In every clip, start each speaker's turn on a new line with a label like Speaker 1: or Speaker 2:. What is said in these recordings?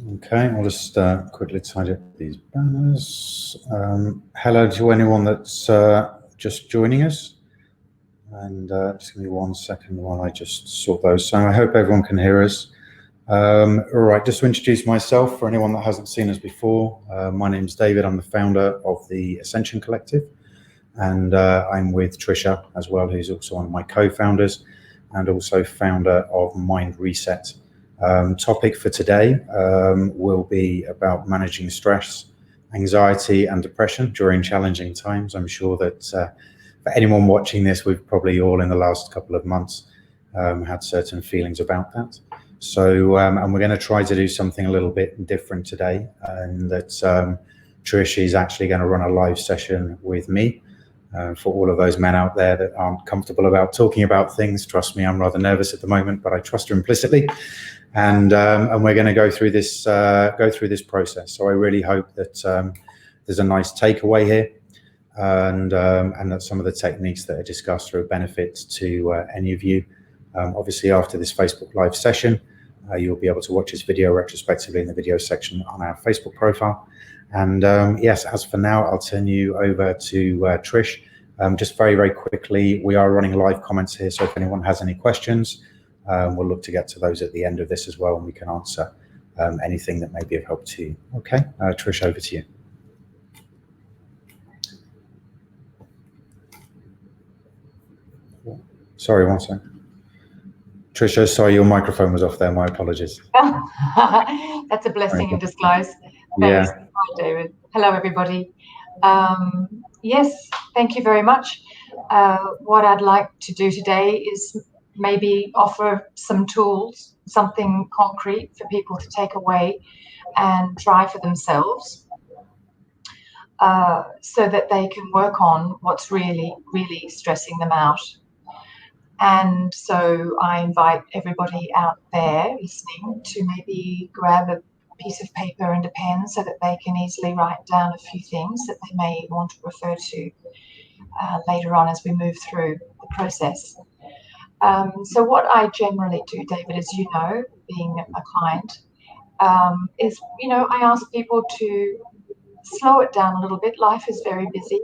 Speaker 1: Okay, I'll just quickly tidy up these banners. Hello to anyone that's just joining us. And just give me 1 second while I just sort those. So I hope everyone can hear us. All right, just to introduce myself for anyone that hasn't seen us before. My name's David. I'm the founder of the Ascension Collective. And I'm with Tricia as well, who's also one of my co-founders and also founder of Mindreset. Topic for today will be about managing stress, anxiety and depression during challenging times. I'm sure that for anyone watching this, we've probably all in the last couple of months had certain feelings about that. So, and we're going to try to do something a little bit different today, and that Tricia is actually going to run a live session with me. For all of those men out there that aren't comfortable about talking about things, trust me, I'm rather nervous at the moment, but I trust her implicitly. And we're going to go through this process. So I really hope that there's a nice takeaway here, and that some of the techniques that are discussed are of benefit to any of you. Obviously, after this Facebook Live session, you'll be able to watch this video retrospectively in the video section on our Facebook profile. And yes, as for now, I'll turn you over to Trish. Just very, very quickly, we are running live comments here, so if anyone has any questions, we'll look to get to those at the end of this as well, and we can answer anything that may be of help to you. Okay, Trish, over to you. Sorry, 1 second. Tricia, sorry, your microphone was off there. My apologies.
Speaker 2: That's a blessing in disguise. Thanks.
Speaker 1: Yeah.
Speaker 2: Hi, David. Hello, everybody. Yes, thank you very much. What I'd like to do today is maybe offer some tools, something concrete for people to take away and try for themselves, so that they can work on what's really, really stressing them out. And so I invite everybody out there listening to maybe grab a piece of paper and a pen so that they can easily write down a few things that they may want to refer to later on as we move through the process. So what I generally do, David, as you know, being a client, is, I ask people to slow it down a little bit. Life is very busy,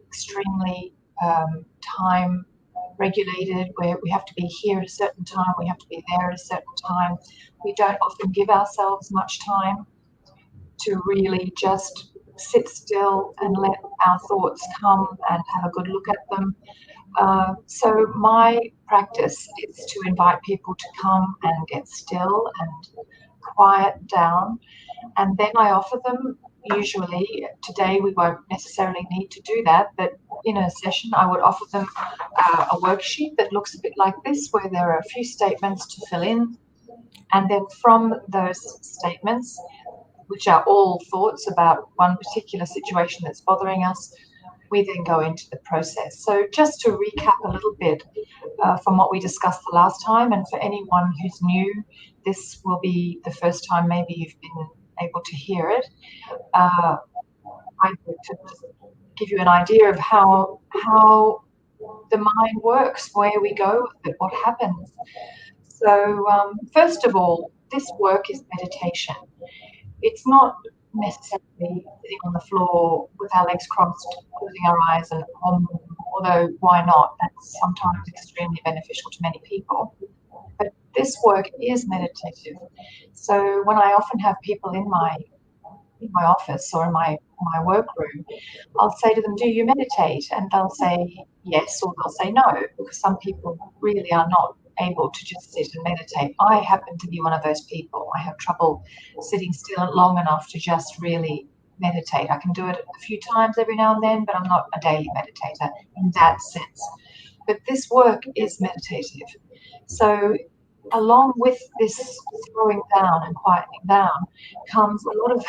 Speaker 2: extremely time regulated, where we have to be here at a certain time, we have to be there at a certain time. We don't often give ourselves much time to really just sit still and let our thoughts come and have a good look at them. So my practice is to invite people to come and get still and quiet down, and then I offer them, usually today we won't necessarily need to do that, but in a session I would offer them a worksheet that looks a bit like this, where there are a few statements to fill in, and then from those statements, which are all thoughts about one particular situation that's bothering us, we then go into the process. So just to recap a little bit from what we discussed the last time, and for anyone who's new, this will be the first time maybe you've been able to hear it. I'd like to give you an idea of how the mind works, where we go with it, what happens. So first of all, this work is meditation. It's not necessarily sitting on the floor with our legs crossed, closing our eyes, and although why not? That's sometimes extremely beneficial to many people. But this work is meditative. So when I often have people in my office or in my workroom, I'll say to them, "Do you meditate?" And they'll say yes, or they'll say no, because some people really are not able to just sit and meditate. I happen to be one of those people. I have trouble sitting still long enough to just really meditate. I can do it a few times every now and then, but I'm not a daily meditator in that sense. But this work is meditative. So along with this slowing down and quietening down comes a lot of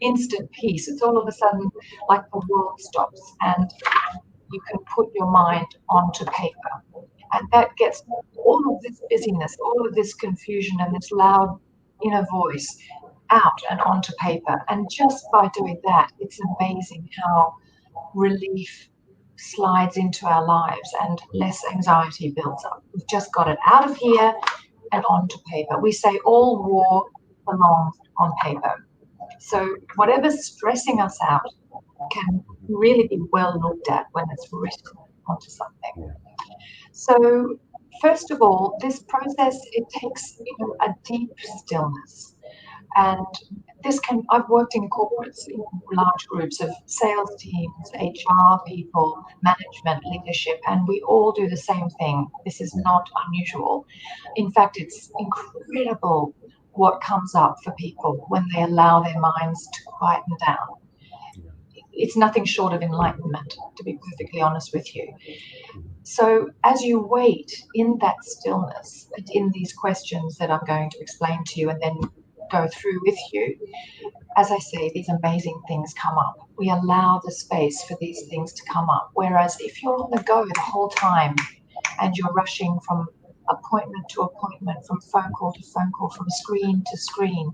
Speaker 2: instant peace. It's all of a sudden like the world stops and you can put your mind onto paper. And that gets all of this busyness, all of this confusion and this loud inner voice out and onto paper. And just by doing that, it's amazing how relief slides into our lives and less anxiety builds up. We've just got it out of here and onto paper. We say all war belongs on paper. So whatever's stressing us out can really be well looked at when it's written onto something.
Speaker 1: Yeah.
Speaker 2: So first of all, this process, it takes a deep stillness. And I've worked in corporates, in large groups of sales teams, HR people, management, leadership, and we all do the same thing. This is not unusual. In fact, it's incredible what comes up for people when they allow their minds to quieten down. It's nothing short of enlightenment, to be perfectly honest with you. So as you wait in that stillness and in these questions that I'm going to explain to you and then go through with you, as I say, these amazing things come up. We allow the space for these things to come up. Whereas if you're on the go the whole time and you're rushing from appointment to appointment, from phone call to phone call, from screen to screen,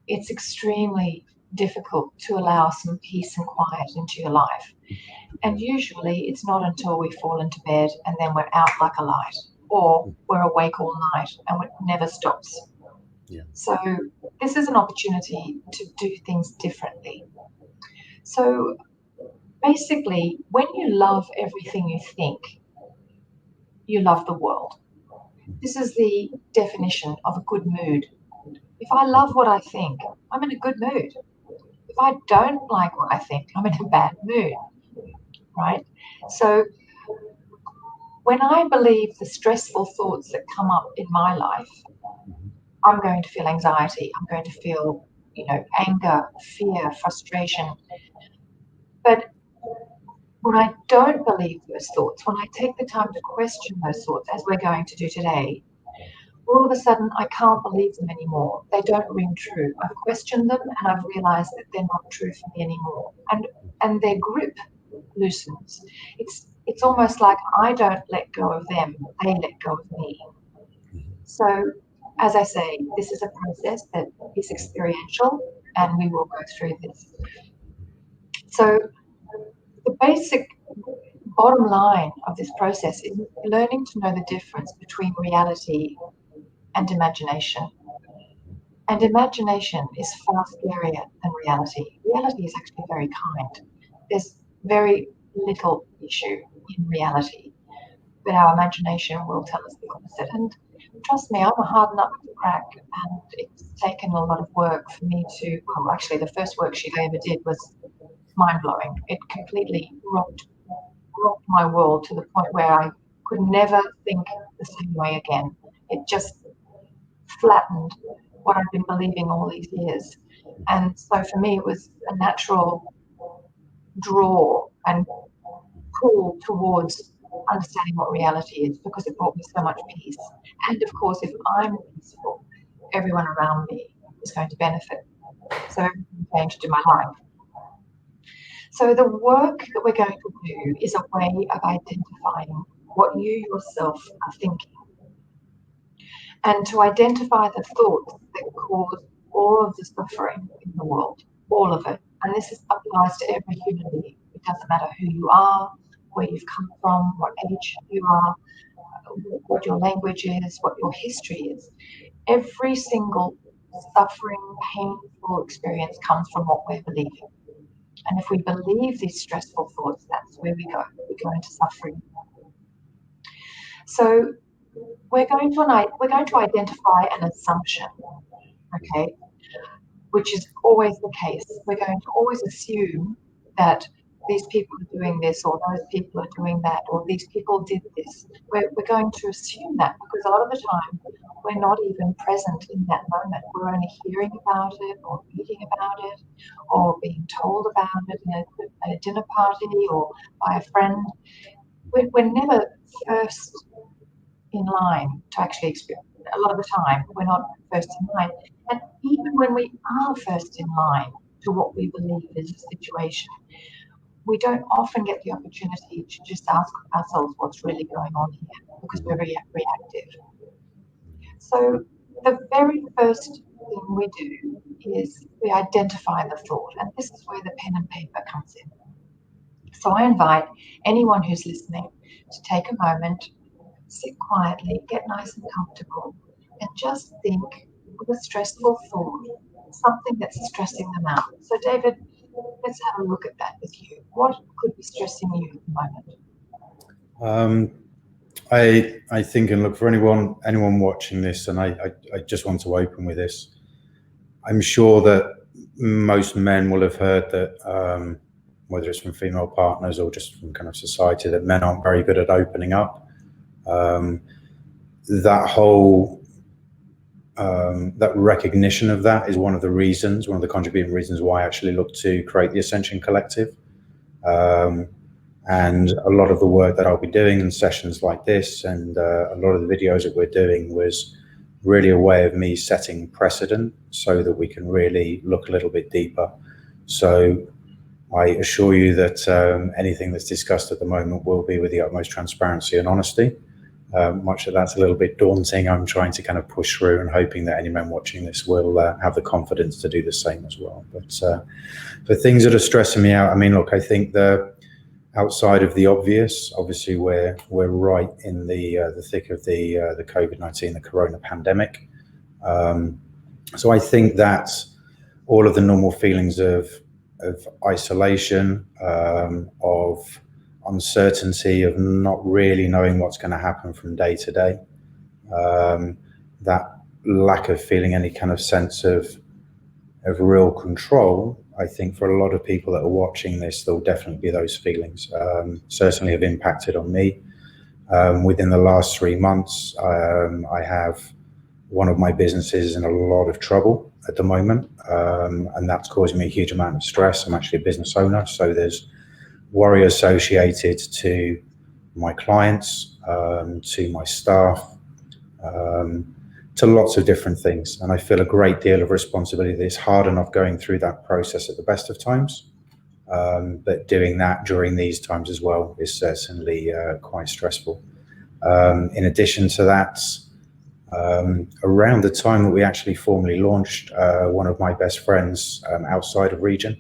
Speaker 2: it's extremely difficult to allow some peace and quiet into your life. And usually it's not until we fall into bed and then we're out like a light, or we're awake all night and it never stops.
Speaker 1: Yeah.
Speaker 2: So this is an opportunity to do things differently. So basically, when you love everything you think, you love the world. This is the definition of a good mood. If I love what I think, I'm in a good mood. If I don't like what I think, I'm in a bad mood, right? So when I believe the stressful thoughts that come up in my life, I'm going to feel anxiety. I'm going to feel, anger, fear, frustration. But when I don't believe those thoughts, when I take the time to question those thoughts, as we're going to do today, all of a sudden I can't believe them anymore. They don't ring true. I've questioned them and I've realized that they're not true for me anymore. And their grip loosens. It's almost like I don't let go of them, they let go of me. So as I say, this is a process that is experiential and we will go through this. So the basic bottom line of this process is learning to know the difference between reality and imagination. And imagination is far scarier than reality. Reality is actually very kind. There's very little issue in reality, but our imagination will tell us the opposite. And trust me, I'm a hard nut to crack, and it's taken a lot of work for me to, well, actually, the first worksheet I ever did was mind-blowing. It completely rocked my world to the point where I could never think the same way again. It just flattened what I've been believing all these years. And so for me, it was a natural draw and pull towards understanding what reality is, because it brought me so much peace. And of course, if I'm peaceful, everyone around me is going to benefit. So everything changed in my life. So the work that we're going to do is a way of identifying what you yourself are thinking, and to identify the thoughts that cause all of the suffering in the world, all of it. And this applies to every human being. It doesn't matter who you are, where you've come from, what age you are, what your language is, what your history is. Every single suffering, painful experience comes from what we're believing. And if we believe these stressful thoughts, that's where we go. We go into suffering. So we're going to identify an assumption, okay, which is always the case. We're going to always assume that these people are doing this, or those people are doing that, or these people did this. We're going to assume that because a lot of the time we're not even present in that moment. We're only hearing about it, or reading about it, or being told about it at a dinner party or by a friend. We're never first in line to actually experience. A lot of the time, we're not first in line. And even when we are first in line to what we believe is the situation, we don't often get the opportunity to just ask ourselves what's really going on here, because we're very reactive. So the very first thing we do is we identify the thought, and this is where the pen and paper comes in. So I invite anyone who's listening to take a moment, sit quietly, get nice and comfortable, and just think of a stressful thought something that's stressing them out. So David, let's have a look at that with you. What could be stressing you at the moment?
Speaker 1: I think, and look, for anyone watching this, and I just want to open with this. I'm sure that most men will have heard that, whether it's from female partners or just from kind of society, that men aren't very good at opening up. That whole that recognition of that is one of the contributing reasons why I actually looked to create the Ascension Collective. And a lot of the work that I'll be doing in sessions like this, and a lot of the videos that we're doing, was really a way of me setting precedent so that we can really look a little bit deeper. So I assure you that anything that's discussed at the moment will be with the utmost transparency and honesty. Much of that's a little bit daunting. I'm trying to kind of push through and hoping that any men watching this will have the confidence to do the same as well. But for things that are stressing me out, I mean, look, I think outside of the obvious, obviously we're right in the thick of the COVID-19, the corona pandemic. So I think that all of the normal feelings of isolation, of uncertainty, of not really knowing what's going to happen from day to day, that lack of feeling any kind of sense of real control, I think for a lot of people that are watching this, there'll definitely be those feelings. Certainly have impacted on me. Within the last 3 months, I have one of my businesses in a lot of trouble at the moment, and that's causing me a huge amount of stress. I'm actually a business owner, so there's worry associated to my clients, to my staff, to lots of different things. And I feel a great deal of responsibility. It's hard enough going through that process at the best of times, but doing that during these times as well is certainly quite stressful. In addition to that, around the time that we actually formally launched, one of my best friends outside of region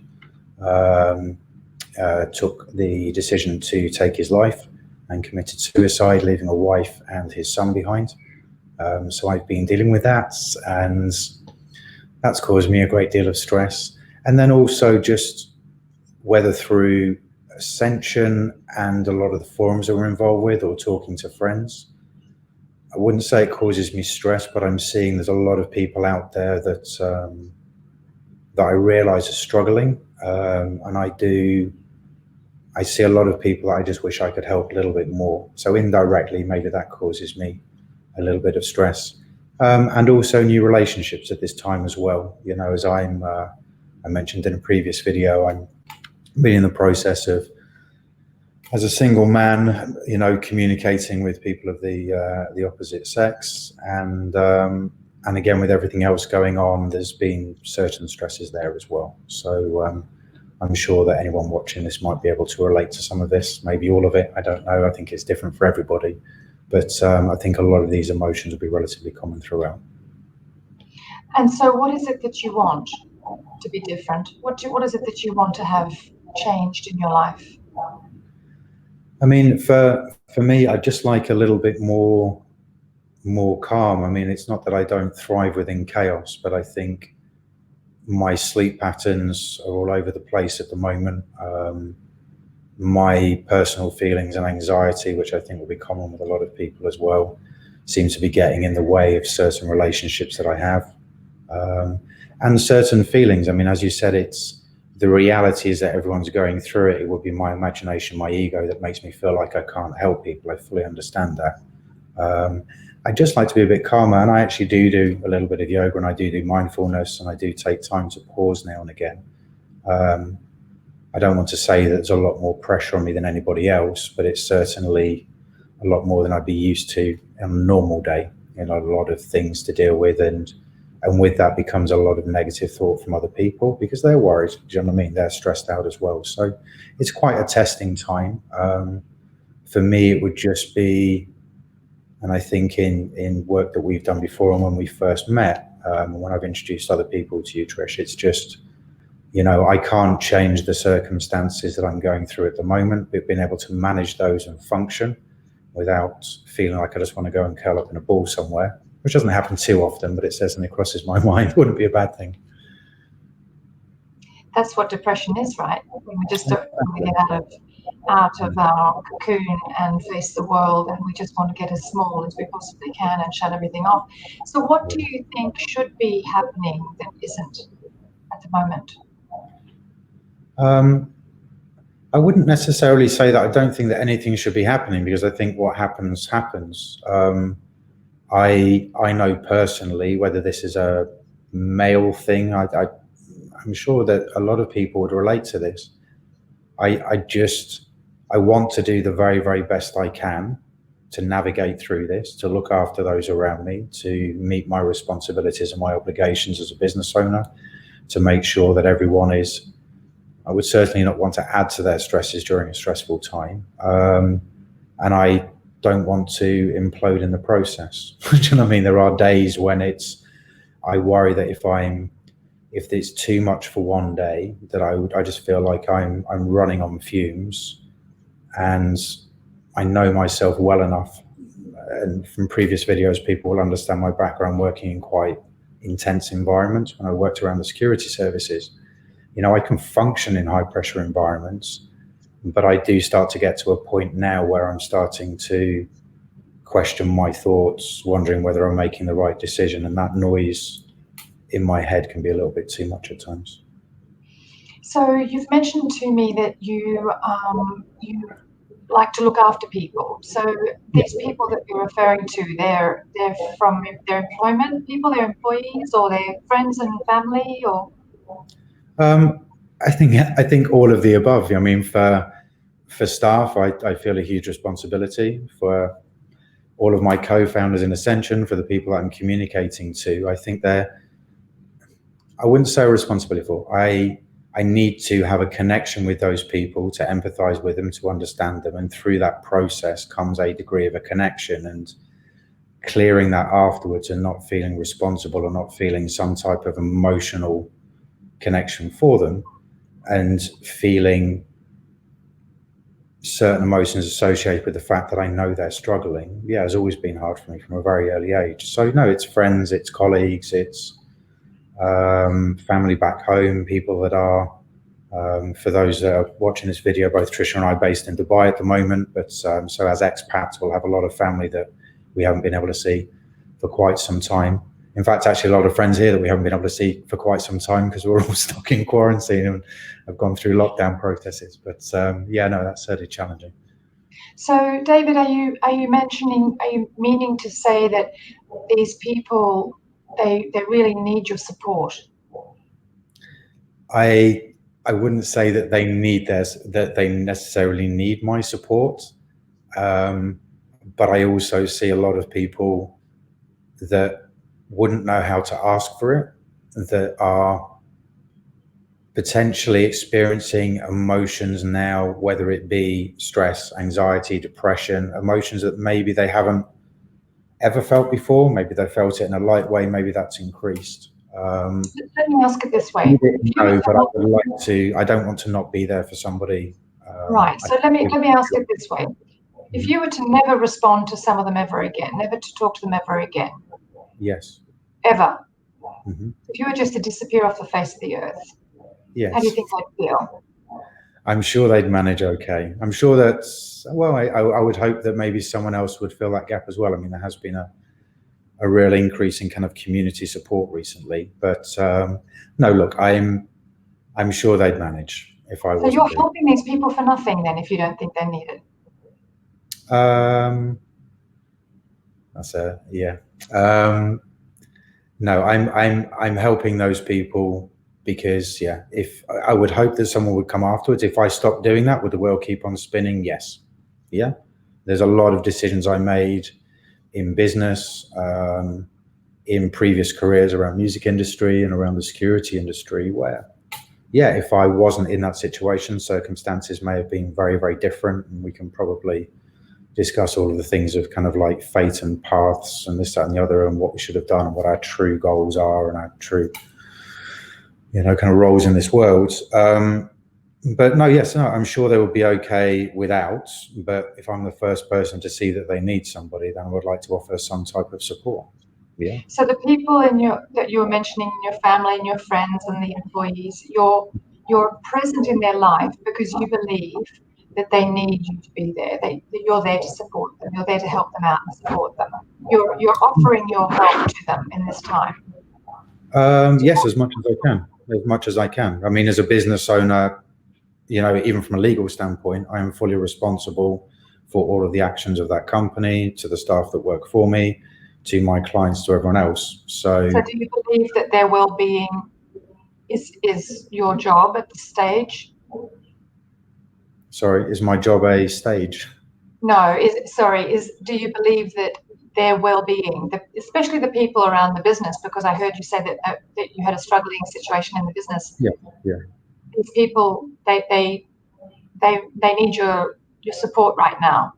Speaker 1: took the decision to take his life and committed suicide, leaving a wife and his son behind. So I've been dealing with that, and that's caused me a great deal of stress. And then also just whether through Ascension and a lot of the forums that we're involved with, or talking to friends, I wouldn't say it causes me stress, but I'm seeing there's a lot of people out there that I realize are struggling, and I see a lot of people that I just wish I could help a little bit more. So indirectly, maybe that causes me a little bit of stress, and also new relationships at this time as well. You know, as I mentioned in a previous video, I'm been in the process of, as a single man, you know, communicating with people of the opposite sex, and again, with everything else going on, there's been certain stresses there as well. So I'm sure that anyone watching this might be able to relate to some of this, maybe all of it. I don't know. I think it's different for everybody. But I think a lot of these emotions will be relatively common throughout.
Speaker 2: And so what is it that you want to be different? What is it that you want to have changed in your life?
Speaker 1: I mean, for me, I just like a little bit more calm. I mean, it's not that I don't thrive within chaos, but I think my sleep patterns are all over the place at the moment. My personal feelings and anxiety, which I think will be common with a lot of people as well, seem to be getting in the way of certain relationships that I have, and certain feelings. I mean, as you said, the reality is that everyone's going through it. It would be my imagination, my ego, that makes me feel like I can't help people. I fully understand that. I just like to be a bit calmer, and I actually do a little bit of yoga, and I do mindfulness, and I do take time to pause now and again. I don't want to say that there's a lot more pressure on me than anybody else, but it's certainly a lot more than I'd be used to on a normal day. You know, a lot of things to deal with, and with that becomes a lot of negative thought from other people because they're worried. Do you know what I mean? They're stressed out as well. So it's quite a testing time. For me, it would just be, and I think in work that we've done before and when we first met, when I've introduced other people to you, Trish, it's just, you know, I can't change the circumstances that I'm going through at the moment, but being able to manage those and function without feeling like I just want to go and curl up in a ball somewhere, which doesn't happen too often, but it certainly crosses my mind. Wouldn't be a bad thing.
Speaker 2: That's what depression is, right? When we just don't want to get out of our cocoon and face the world, and we just want to get as small as we possibly can and shut everything off. So what do you think should be happening that isn't at the moment?
Speaker 1: I wouldn't necessarily say that. I don't think that anything should be happening, because I think what happens happens. I know personally, whether this is a male thing, I'm sure that a lot of people would relate to this. I want to do the very, very best I can to navigate through this, to look after those around me, to meet my responsibilities and my obligations as a business owner, to make sure that everyone is. I would certainly not want to add to their stresses during a stressful time. And I don't want to implode in the process. Do you know what I mean? There are days when I worry that if it's too much for one day, that I just feel like I'm running on fumes. And I know myself well enough, and from previous videos, people will understand my background working in quite intense environments when I worked around the security services. I can function in high pressure environments, but I do start to get to a point now where I'm starting to question my thoughts, wondering whether I'm making the right decision, and that noise in my head can be a little bit too much at times.
Speaker 2: So you've mentioned to me that you like to look after people. So these people that you're referring to, they're from their employment people, their employees, or their friends and family, or?
Speaker 1: I think all of the above. I mean, for staff, I feel a huge responsibility. For all of my co-founders in Ascension, for the people that I'm communicating to, I think I wouldn't say a responsibility for. I need to have a connection with those people, to empathize with them, to understand them, and through that process comes a degree of a connection, and clearing that afterwards, and not feeling responsible or not feeling some type of emotional connection for them, and feeling certain emotions associated with the fact that I know they're struggling. Yeah, it's always been hard for me from a very early age. So no, it's friends, it's colleagues, it's family back home, people that are, for those that are watching this video, both Tricia and I are based in Dubai at the moment, but so as expats, we'll have a lot of family that we haven't been able to see for quite some time. In fact, actually a lot of friends here that we haven't been able to see for quite some time, because we're all stuck in quarantine and have gone through lockdown processes. But yeah, no, that's certainly challenging.
Speaker 2: So David, are you meaning to say that these people, they really need your support?
Speaker 1: I wouldn't say that they necessarily need my support, but I also see a lot of people that wouldn't know how to ask for it, that are potentially experiencing emotions now, whether it be stress, anxiety, depression, emotions that maybe they haven't ever felt before. Maybe they felt it in a light way, maybe that's increased.
Speaker 2: Let me ask it this way.
Speaker 1: No, but I would like to. I don't want to not be there for somebody.
Speaker 2: Right. So let me ask it this way. If you were to never respond to some of them ever again, never to talk to them ever again.
Speaker 1: Yes.
Speaker 2: Ever.
Speaker 1: Mm-hmm.
Speaker 2: If you were just to disappear off the face of the earth.
Speaker 1: Yes.
Speaker 2: How do you think they'd feel?
Speaker 1: I'm sure they'd manage okay. I'm sure that, well, I would hope that maybe someone else would fill that gap as well. I mean, there has been a real increase in kind of community support recently, but no, look, I'm sure they'd manage if I was.
Speaker 2: So you're helping these people for nothing then, if you don't think they need it?
Speaker 1: That's yeah. No, I'm helping those people because, yeah, if I would hope that someone would come afterwards. If I stopped doing that, would the world keep on spinning? Yes. Yeah. There's a lot of decisions I made in business, in previous careers around music industry and around the security industry, where, yeah, if I wasn't in that situation, circumstances may have been very, very different, and we can probably discuss all of the things of kind of like fate and paths and this, that, and the other, and what we should have done and what our true goals are and our true, kind of roles in this world. But no, yes, no, I'm sure they would be okay without, but if I'm the first person to see that they need somebody, then I would like to offer some type of support. Yeah.
Speaker 2: So the people that you were mentioning in your family and your friends and the employees, you're You're present in their life because you believe that they need you to be there. That you're there to support them. You're there to help them out and support them. You're offering your help to them in this time.
Speaker 1: Yes, as much as I can. As much as I can. I mean, as a business owner, even from a legal standpoint, I am fully responsible for all of the actions of that company, to the staff that work for me, to my clients, to everyone else. So
Speaker 2: do you believe that their well-being is your job at this stage?
Speaker 1: Sorry, is my job a stage?
Speaker 2: No, do you believe that their well-being, especially the people around the business, because I heard you say that you had a struggling situation in the business.
Speaker 1: Yeah.
Speaker 2: These people, they need your support right now.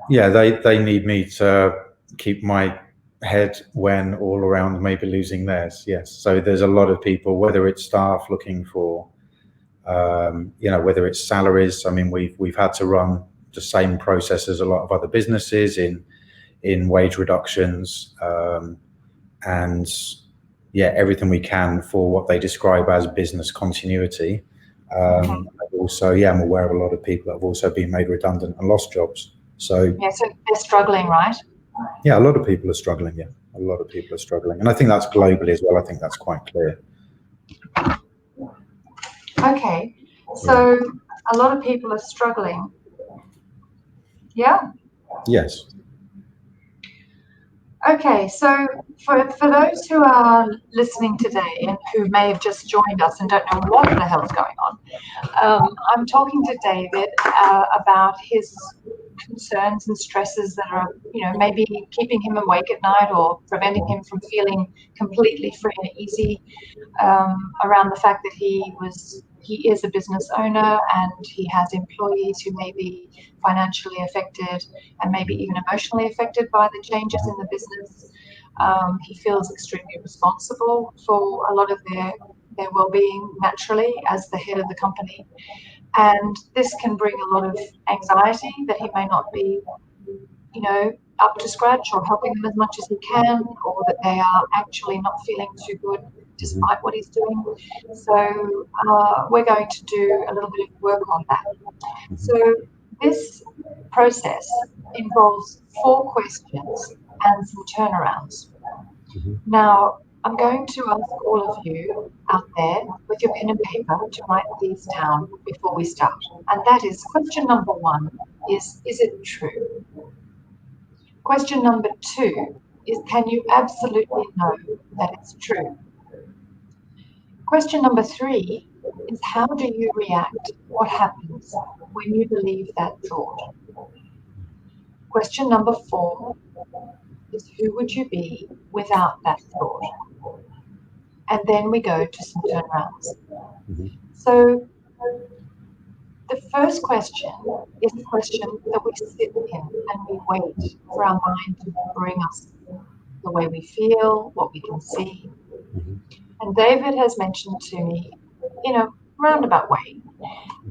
Speaker 1: Yeah, they need me to keep my head when all around may be losing theirs. Yes. So there's a lot of people, whether it's staff looking for, whether it's salaries. I mean, we've had to run the same process as a lot of other businesses in wage reductions, and everything we can for what they describe as business continuity. Also, I'm aware of a lot of people that have also been made redundant and lost jobs. So
Speaker 2: they're struggling, right?
Speaker 1: Yeah, a lot of people are struggling. Yeah, a lot of people are struggling, and I think that's globally as well. I think that's quite clear.
Speaker 2: Okay, so a lot of people are struggling. Yeah.
Speaker 1: Yes.
Speaker 2: Okay, so for those who are listening today and who may have just joined us and don't know what the hell's going on, I'm talking to David about his concerns and stresses that are, maybe keeping him awake at night or preventing him from feeling completely free and easy, around the fact that he is a business owner and he has employees who may be financially affected and maybe even emotionally affected by the changes in the business. He feels extremely responsible for a lot of their well-being naturally as the head of the company. And this can bring a lot of anxiety that he may not be, up to scratch or helping them as much as he can, or that they are actually not feeling too good despite what he's doing. So we're going to do a little bit of work on that. So this process involves 4 questions and some turnarounds. Now, I'm going to ask all of you out there with your pen and paper to write these down before we start. And that is question number 1 is it true? Question number 2 is, can you absolutely know that it's true? Question number 3 is, how do you react? What happens when you believe that thought? Question number 4 is, who would you be without that thought? And then we go to some turnarounds. So the first question is a question that we sit in and we wait for our mind to bring us the way we feel, what we can see. And David has mentioned to me, in a roundabout way,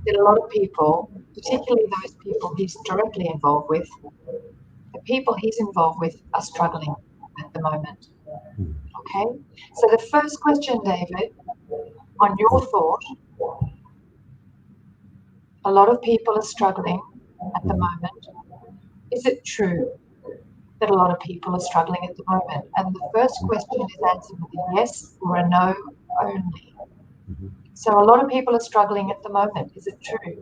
Speaker 2: that a lot of people, particularly those people he's directly involved with, the people he's involved with are struggling at the moment. Okay? So the first question, David, on your thought, a lot of people are struggling at the moment. Is it true that a lot of people are struggling at the moment? And the first question is answered with a yes or a no only. So a lot of people are struggling at the moment. Is it true?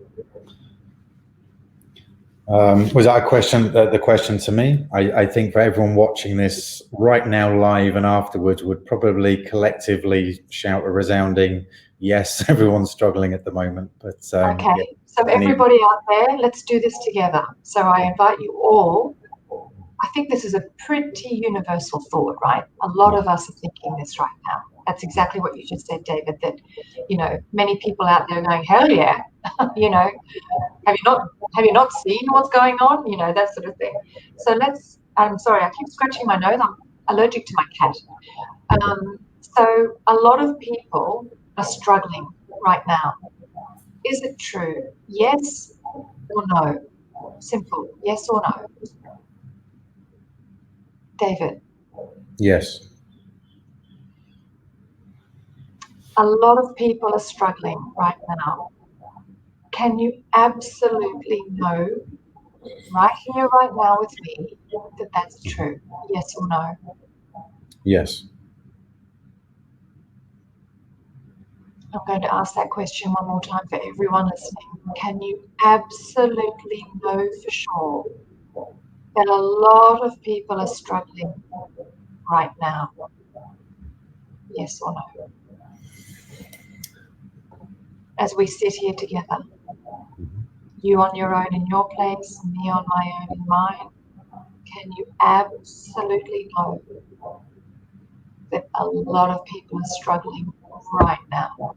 Speaker 1: Was that a question? The question to me? I think for everyone watching this right now, live and afterwards, would probably collectively shout a resounding yes. Everyone's struggling at the moment. But
Speaker 2: okay. So everybody out there, let's do this together. So I invite you all. I think this is a pretty universal thought, right? A lot of us are thinking this right now. That's exactly what you just said, David, that, many people out there are going, hell yeah, have you not seen what's going on? That sort of thing. So I'm sorry, I keep scratching my nose. I'm allergic to my cat. So a lot of people are struggling right now. Is it true? Yes or no? Simple. Yes or no? David?
Speaker 1: Yes.
Speaker 2: A lot of people are struggling right now. Can you absolutely know, right here, right now with me, that that's true? Yes or no?
Speaker 1: Yes.
Speaker 2: I'm going to ask that question one more time for everyone listening. Can you absolutely know for sure that a lot of people are struggling right now? Yes or no? As we sit here together, you on your own in your place, me on my own in mine, can you absolutely know that a lot of people are struggling right now?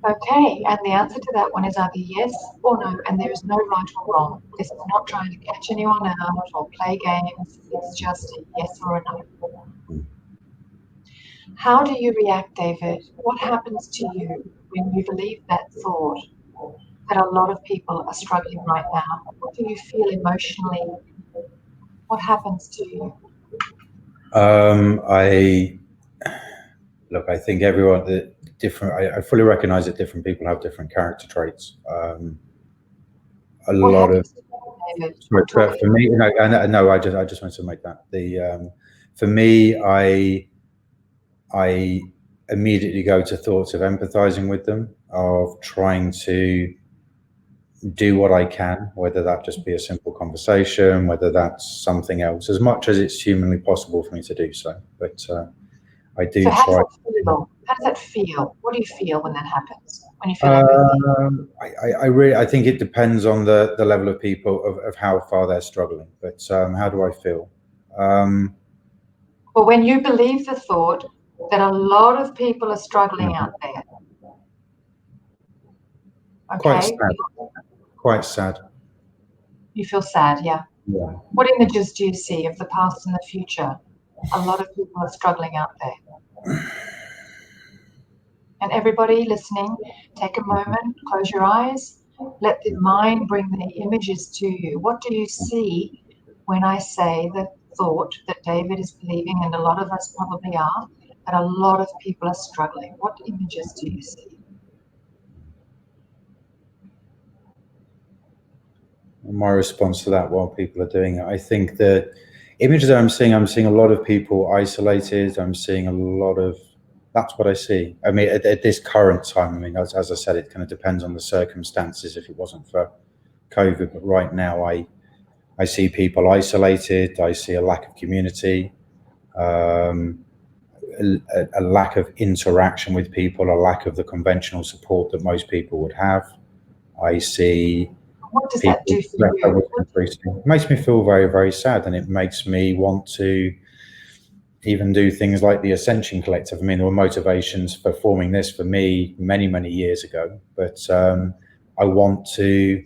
Speaker 2: Okay, and the answer to that one is either yes or no, and there is no right or wrong. This is not trying to catch anyone out or play games. It's just a yes or a no. How do you react, David? What happens to you when you believe that thought that a lot of people are struggling right now? What do you feel emotionally? What happens to you?
Speaker 1: I think everyone different. I fully recognize that different people have different character traits. A
Speaker 2: What
Speaker 1: lot of
Speaker 2: happens to you, David?
Speaker 1: for me, no, I just want to make that for me, I immediately go to thoughts of empathizing with them, of trying to do what I can, whether that just be a simple conversation, whether that's something else, as much as it's humanly possible for me to do so. But I do
Speaker 2: So how does
Speaker 1: try.
Speaker 2: that feel? How does that feel? What do you feel when that happens? When you feel empathy?
Speaker 1: I think it depends on the level of people of how far they're struggling. But how do I feel?
Speaker 2: Well, when you believe the thought that a lot of people are struggling out there,
Speaker 1: Quite
Speaker 2: okay,
Speaker 1: sad. Quite sad.
Speaker 2: you feel sad, yeah.
Speaker 1: Yeah.
Speaker 2: What images do you see of the past and the future? A lot of people are struggling out there. And everybody listening, take a moment, close your eyes, let the mind bring the images to you. What do you see when I say the thought that David is believing, and a lot of us probably are, that a lot of people are struggling? What images do you see?
Speaker 1: My response to that while people are doing it, I think the images that I'm seeing a lot of people isolated. I'm seeing a lot of, that's what I see. I mean, at this current time, I mean, as I said, it kind of depends on the circumstances if it wasn't for COVID. But right now, I see people isolated. I see a lack of community, a lack of interaction with people, a lack of the conventional support that most people would have. I see
Speaker 2: What does that
Speaker 1: people
Speaker 2: do for you?
Speaker 1: It makes me feel very, very sad, and it makes me want to even do things like the Ascension Collective. I mean, there were motivations for forming this for me many, many years ago, but I want to,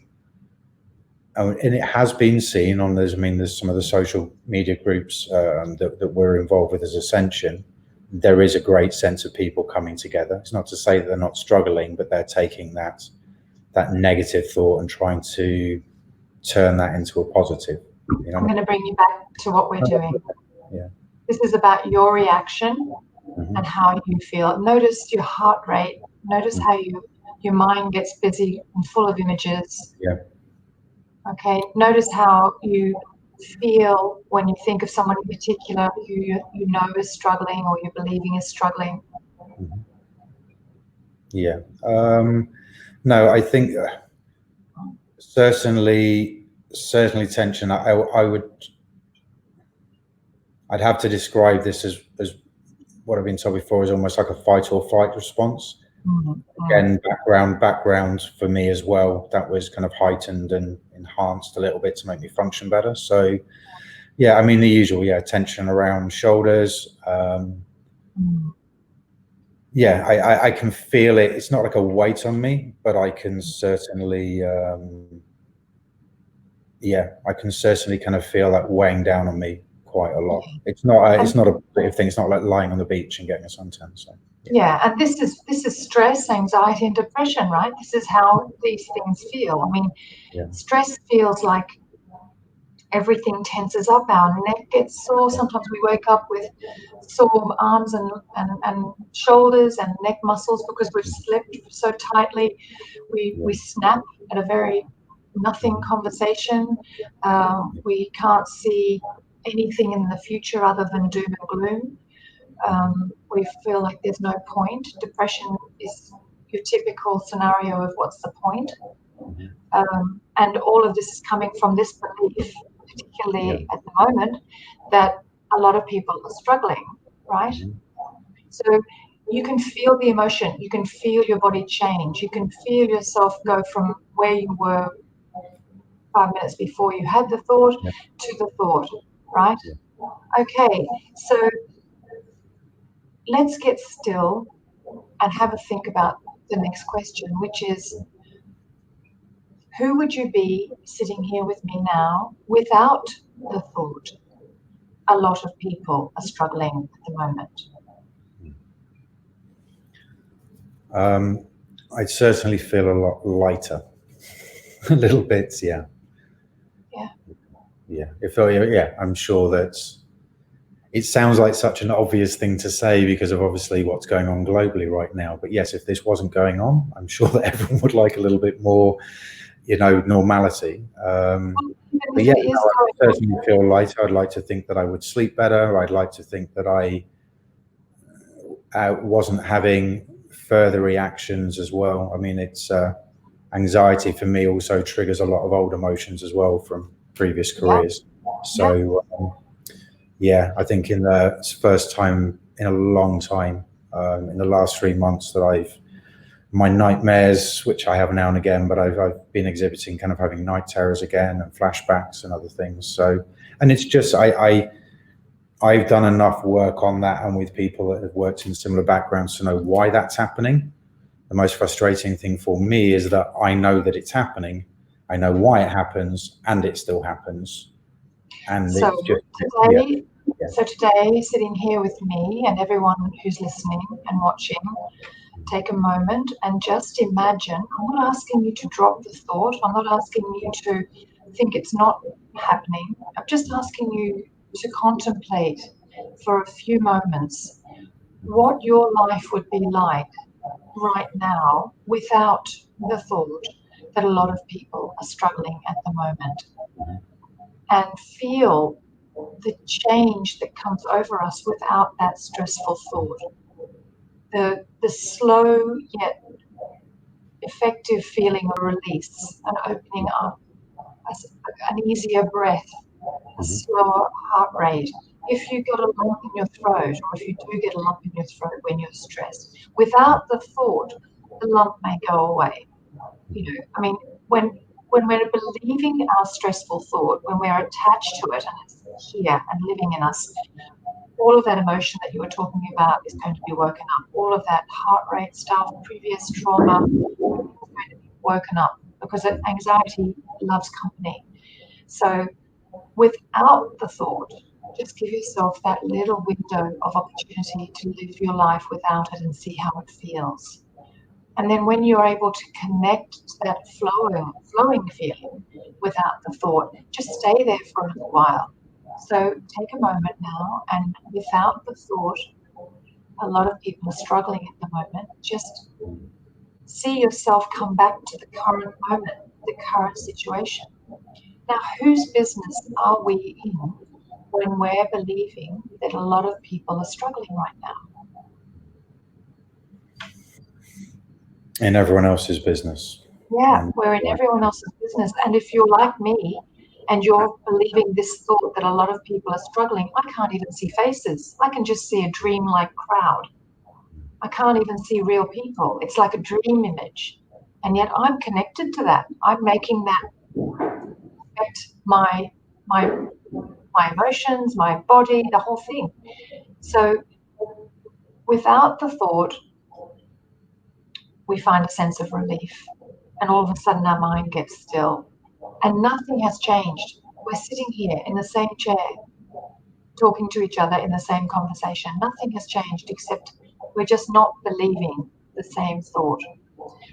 Speaker 1: and it has been seen on there's some of the social media groups that we're involved with as Ascension. There is a great sense of people coming together. It's not to say that they're not struggling, but they're taking that negative thought and trying to turn that into a positive. You know?
Speaker 2: I'm going to bring you back to what we're doing.
Speaker 1: Yeah.
Speaker 2: This is about your reaction and how you feel. Notice your heart rate. Notice how your mind gets busy and full of images.
Speaker 1: Yeah.
Speaker 2: Okay. Notice how you feel when you think of someone in particular who you know is struggling or you're believing is struggling.
Speaker 1: Yeah. No, I think certainly tension. I'd have to describe this as what I've been told before is almost like a fight or flight response. Again, background for me as well. That was kind of heightened and enhanced a little bit to make me function better. So, yeah, I mean the usual. Yeah, tension around shoulders. Yeah, I can feel it. It's not like a weight on me, but I can certainly, I can certainly kind of feel that weighing down on me quite a lot. It's not a positive thing. It's not like lying on the beach and getting a suntan. So.
Speaker 2: Yeah, and this is stress, anxiety, and depression, right? This is how these things feel. I mean, stress feels like everything tenses up, our neck gets sore. Sometimes we wake up with sore arms and shoulders and neck muscles because we've slept so tightly. We snap at a very nothing conversation. We can't see anything in the future other than doom and gloom. We feel like there's no point. Depression is your typical scenario of what's the point. And all of this is coming from this belief, particularly at the moment, that a lot of people are struggling, right? So you can feel the emotion, you can feel your body change, you can feel yourself go from where you were 5 minutes before you had the thought to the thought, right? Okay, so let's get still and have a think about the next question, which is, who would you be sitting here with me now without the thought? A lot of people are struggling at the moment.
Speaker 1: I'd certainly feel a lot lighter. A little bit, yeah. I'm sure that it sounds like such an obvious thing to say because of obviously what's going on globally right now. But yes, if this wasn't going on, I'm sure that everyone would like a little bit more, normality. But yeah, I certainly feel lighter. I'd like to think that I would sleep better. I'd like to think that I wasn't having further reactions as well. I mean, it's anxiety for me also triggers a lot of old emotions as well from previous careers. So I think in the first time in a long time, in the last 3 months that my nightmares, which I have now and again, but I've been exhibiting kind of having night terrors again and flashbacks and other things. So, and it's just, I've done enough work on that and with people that have worked in similar backgrounds to know why that's happening. The most frustrating thing for me is that I know that it's happening. I know why it happens and it still happens. And
Speaker 2: so
Speaker 1: it's just,
Speaker 2: So today, sitting here with me and everyone who's listening and watching, take a moment and just imagine. I'm not asking you to drop the thought. I'm not asking you to think it's not happening. I'm just asking you to contemplate for a few moments what your life would be like right now without the thought that a lot of people are struggling at the moment, and feel the change that comes over us without that stressful thought. The slow yet effective feeling of release, an opening up, an easier breath, a slower heart rate. If you get a lump in your throat, or if you do get a lump in your throat when you're stressed, without the thought, the lump may go away. I mean, when we're believing our stressful thought, when we're attached to it and it's here and living in us, all of that emotion that you were talking about is going to be woken up. All of that heart rate stuff, previous trauma, is going to be woken up because anxiety loves company. So without the thought, just give yourself that little window of opportunity to live your life without it and see how it feels. And then when you're able to connect to that flowing feeling without the thought, just stay there for a little while. So take a moment now, and without the thought, a lot of people are struggling at the moment. Just see yourself come back to the current moment, the current situation. Now, whose business are we in when we're believing that a lot of people are struggling right now?
Speaker 1: in everyone else's business.
Speaker 2: Yeah, we're in everyone else's business. And if you're like me and you're believing this thought that a lot of people are struggling, I can't even see faces. I can just see a dreamlike crowd. I can't even see real people. It's like a dream image. And yet I'm connected to that. I'm making that affect my emotions, my body, the whole thing. So without the thought, we find a sense of relief. And all of a sudden our mind gets still. And nothing has changed. We're sitting here in the same chair, talking to each other in the same conversation. Nothing has changed except we're just not believing the same thought.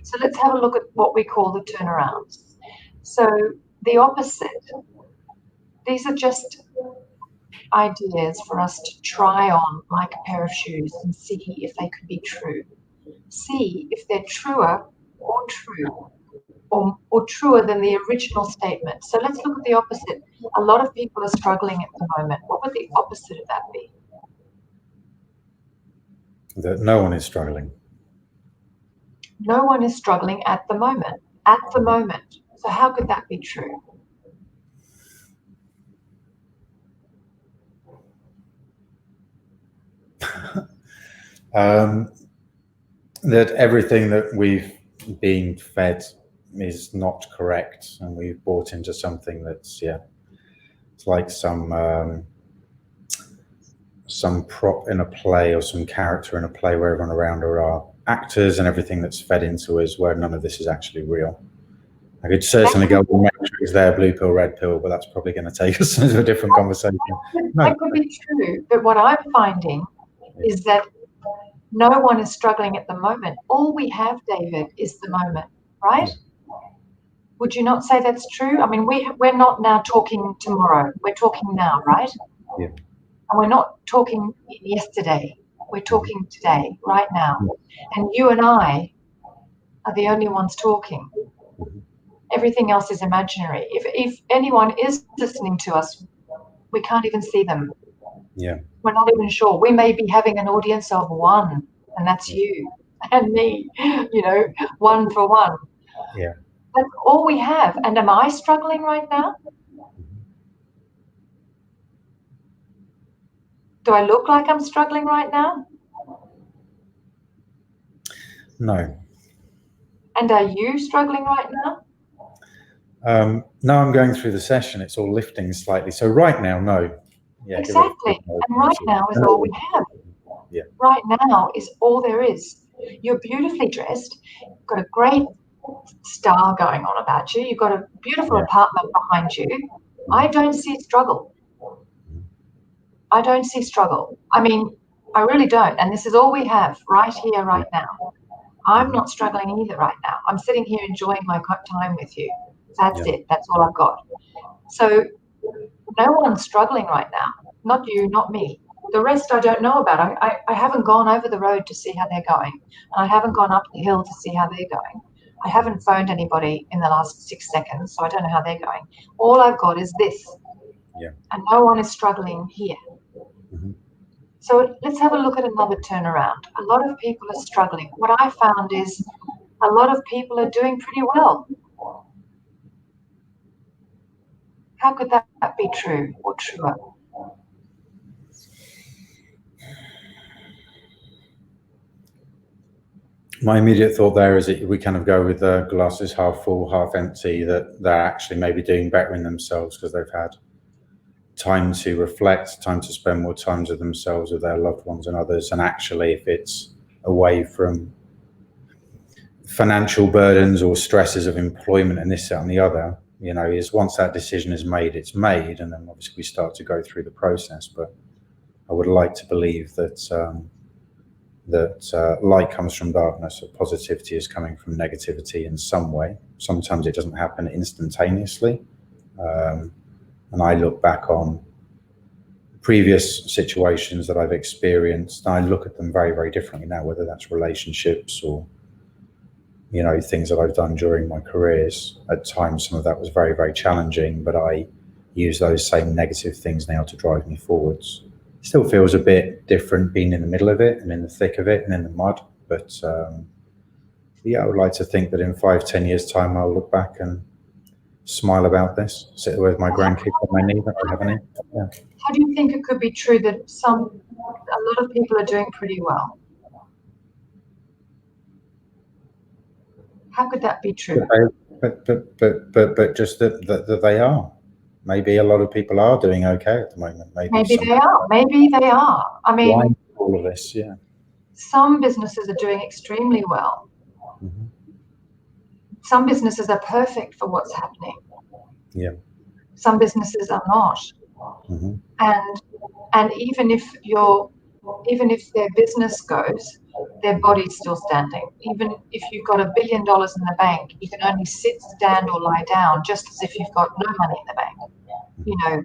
Speaker 2: So let's have a look at what we call the turnarounds. So the opposite These are just ideas for us to try on like a pair of shoes and see if they could be true. See if they're truer or true, or truer than the original statement. So let's look at the opposite. A lot of people are struggling at the moment. What would the opposite of that be?
Speaker 1: That no one is struggling.
Speaker 2: No one is struggling at the moment. At the moment. So how could that be true?
Speaker 1: That everything that we've been fed is not correct, and we've bought into something that's, it's like some prop in a play or some character in a play where everyone around are actors, and everything that's fed into us where none of this is actually real. I could certainly go, well, Matrix there, blue pill, red pill, but that's probably going to take us into a different conversation.
Speaker 2: That could be true, but what I'm finding is that no one is struggling at the moment. All we have, David, is the moment, right? Yeah. Would you not say that's true? I mean, we're not now talking tomorrow. We're talking now, right?
Speaker 1: Yeah.
Speaker 2: And we're not talking yesterday. We're talking today, right now. And you and I are the only ones talking. Everything else is imaginary. If anyone is listening to us, we can't even see them.
Speaker 1: Yeah.
Speaker 2: We're not even sure. We may be having an audience of one, and that's you and me, one for one.
Speaker 1: Yeah.
Speaker 2: That's all we have. And am I struggling right now? Do I look like I'm struggling right now?
Speaker 1: No.
Speaker 2: And are you struggling right now?
Speaker 1: No, I'm going through the session. It's all lifting slightly. So right now, no.
Speaker 2: Yeah, exactly. And right now is all we have.
Speaker 1: Yeah.
Speaker 2: Right now is all there is. You're beautifully dressed. You've got a great star going on about you. You've got a beautiful apartment behind you. I don't see struggle. I don't see struggle. I mean, I really don't. And this is all we have right here, right now. I'm not struggling either right now. I'm sitting here enjoying my time with you. That's it. That's all I've got. So no one's struggling right now. Not you, not me. The rest I don't know about. I haven't gone over the road to see how they're going. And I haven't gone up the hill to see how they're going. I haven't phoned anybody in the last 6 seconds, so I don't know how they're going. All I've got is this.
Speaker 1: Yeah.
Speaker 2: And no one is struggling here.
Speaker 1: Mm-hmm.
Speaker 2: So let's have a look at another turnaround. A lot of people are struggling. What I found is a lot of people are doing pretty well. How could that be true or truer?
Speaker 1: My immediate thought there is that we kind of go with the glasses half full, half empty, that they're actually maybe doing better in themselves because they've had time to reflect, time to spend more time with themselves, with their loved ones and others. And actually, if it's away from financial burdens or stresses of employment and this, that, and the other, is once that decision is made, it's made. And then obviously we start to go through the process. But I would like to believe that light comes from darkness, that positivity is coming from negativity in some way. Sometimes it doesn't happen instantaneously. And I look back on previous situations that I've experienced, and I look at them very, very differently now, whether that's relationships or, things that I've done during my careers. At times, some of that was very, very challenging, but I use those same negative things now to drive me forwards. Still feels a bit different being in the middle of it and in the thick of it and in the mud. But I would like to think that in 5-10 years time, I'll look back and smile about this, sit with my grandkids on my knee, that I have any. Yeah.
Speaker 2: How do you think it could be true that a lot of people are doing pretty well? How could that be true?
Speaker 1: But just that they are. Maybe a lot of people are doing okay at the moment.
Speaker 2: Maybe they are. Maybe they are. I mean,
Speaker 1: all of this, yeah.
Speaker 2: Some businesses are doing extremely well.
Speaker 1: Mm-hmm.
Speaker 2: Some businesses are perfect for what's happening.
Speaker 1: Yeah.
Speaker 2: Some businesses are not.
Speaker 1: Mm-hmm.
Speaker 2: And even if their business goes, their body's still standing. Even if you've got $1 billion in the bank, you can only sit, stand, or lie down, just as if you've got no money in the bank. You know,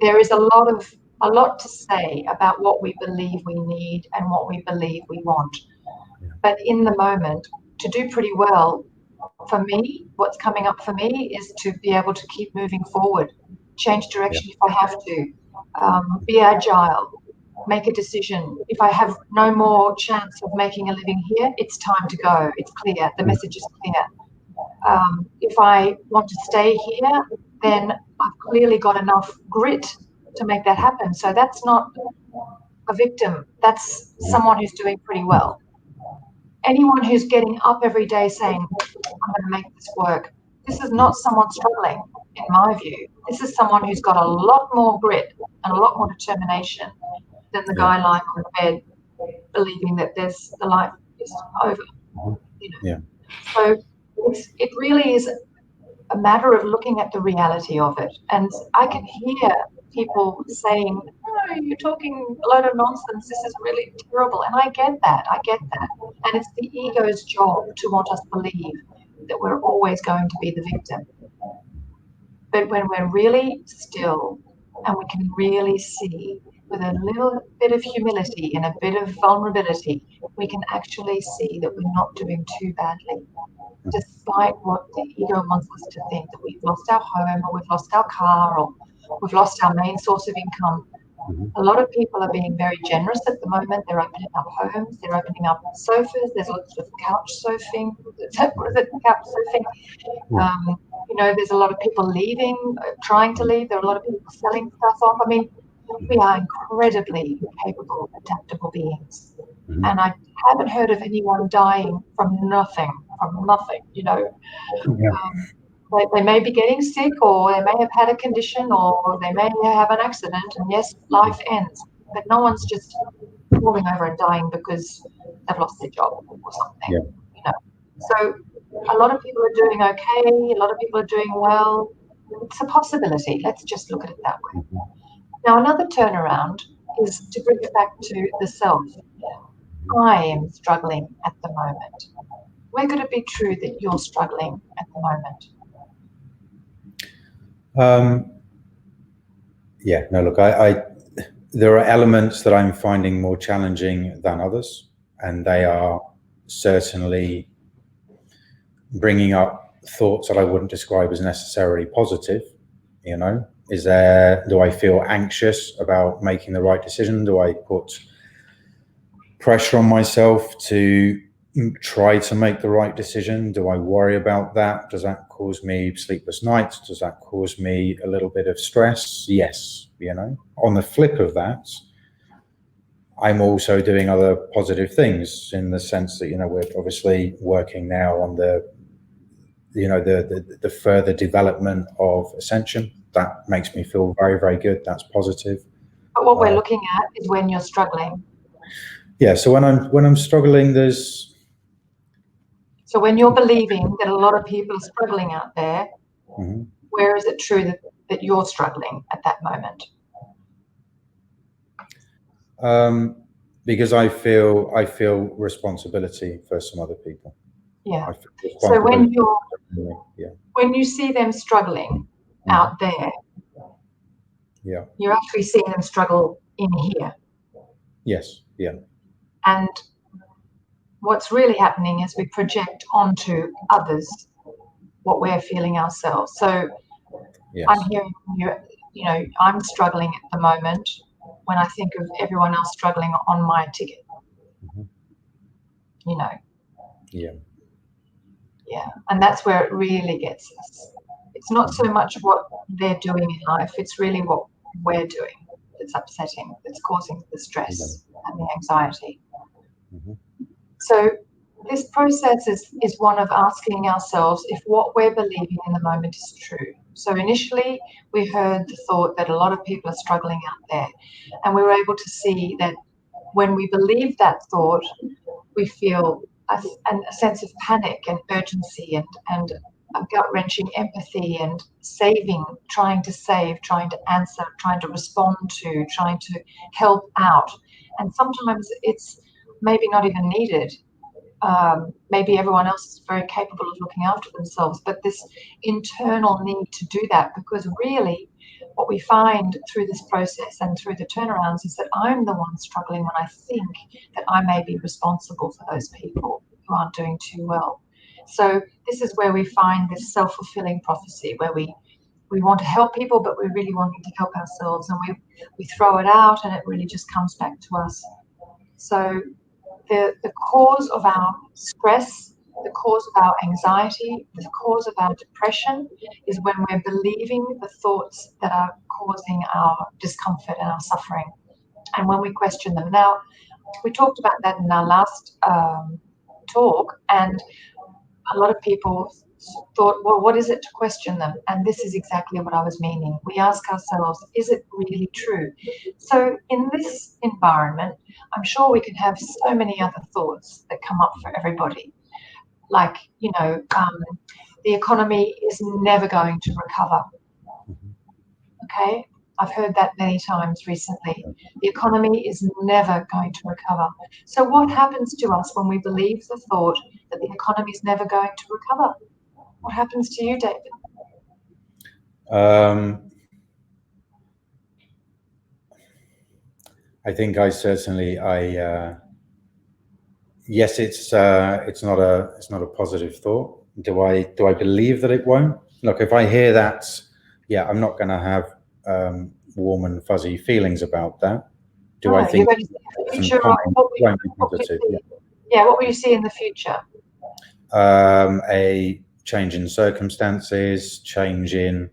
Speaker 2: there is a lot to say about what we believe we need and what we believe we want. But in the moment, to do pretty well, for me, what's coming up for me is to be able to keep moving forward, change direction if I have to, be agile, make a decision. If I have no more chance of making a living here, it's time to go. It's clear. The message is clear. If I want to stay here, then I've clearly got enough grit to make that happen. So that's not a victim. That's someone who's doing pretty well. Anyone who's getting up every day saying, I'm going to make this work, this is not someone struggling, in my view. This is someone who's got a lot more grit and a lot more determination than the guy lying on the bed believing that the life is over. So it really is a matter of looking at the reality of it. And I can hear people saying, oh, you're talking a load of nonsense, this is really terrible. And I get that. And it's the ego's job to want us to believe that we're always going to be the victim. But when we're really still and we can really see with a little bit of humility and a bit of vulnerability, we can actually see that we're not doing too badly, despite what the ego wants us to think, that we've lost our home or we've lost our car or we've lost our main source of income. A lot of people are being very generous at the moment. They're opening up homes, they're opening up sofas, there's lots of couch surfing. Couch surfing? There's a lot of people leaving, trying to leave. There are a lot of people selling stuff off. I mean, we are incredibly capable, adaptable beings. And I haven't heard of anyone dying from nothing. They may be getting sick, or they may have had a condition, or they may have an accident, and yes, life ends. But no one's just falling over and dying because they've lost their job or something. So a lot of people are doing okay. A lot of people are doing well. It's a possibility. Let's just look at it that way. Now, another turnaround is to bring it back to the self. I am struggling at the moment. Where could it be true that you're struggling at the moment?
Speaker 1: There are elements that I'm finding more challenging than others, and they are certainly bringing up thoughts that I wouldn't describe as necessarily positive. Do I feel anxious about making the right decision? Do I put pressure on myself to try to make the right decision? Do I worry about that? Does that cause me sleepless nights? Does that cause me a little bit of stress? Yes. On the flip of that, I'm also doing other positive things, in the sense that we're obviously working now on the further development of Ascension. That makes me feel very, very good. That's positive.
Speaker 2: But what we're looking at is when you're struggling.
Speaker 1: Yeah. So when I'm struggling,
Speaker 2: So when you're believing that a lot of people are struggling out there, where is it true that you're struggling at that moment?
Speaker 1: Because I feel responsibility for some other people.
Speaker 2: Yeah. So when you see them struggling out there, you're actually seeing them struggle in here.
Speaker 1: Yes. Yeah.
Speaker 2: And what's really happening is we project onto others what we're feeling ourselves. So I'm hearing you, I'm struggling at the moment when I think of everyone else struggling on my ticket. Yeah. And that's where it really gets us. It's not so much what they're doing in life, it's really what we're doing that's upsetting, that's causing the stress and the anxiety. So this process is one of asking ourselves if what we're believing in the moment is true. So initially, we heard the thought that a lot of people are struggling out there, and we were able to see that when we believe that thought, we feel a sense of panic and urgency and a gut-wrenching empathy and saving, trying to save, trying to answer, trying to respond to, trying to help out. And sometimes it's maybe not even needed. maybe everyone else is very capable of looking after themselves, but this internal need to do that, because really what we find through this process and through the turnarounds is that I'm the one struggling when I think that I may be responsible for those people who aren't doing too well. So this is where we find this self-fulfilling prophecy, where we want to help people, but we're really wanting to help ourselves, and we throw it out and it really just comes back to us. So the cause of our stress, the cause of our anxiety, the cause of our depression is when we're believing the thoughts that are causing our discomfort and our suffering, and when we question them. Now, we talked about that in our last talk, and a lot of people thought, well, what is it to question them? And this is exactly what I was meaning. We ask ourselves, is it really true? So in this environment, I'm sure we can have so many other thoughts that come up for everybody. Like, the economy is never going to recover. Okay? I've heard that many times recently. The economy is never going to recover. So what happens to us when we believe the thought that the economy is never going to recover? What happens to you, David?
Speaker 1: I think yes, it's not a positive thought. Do I believe that it won't? Look, if I hear that, yeah, I'm not going to have warm and fuzzy feelings about that. Do I think
Speaker 2: you're going to see the future, what will you see in the future?
Speaker 1: A change in circumstances, a change in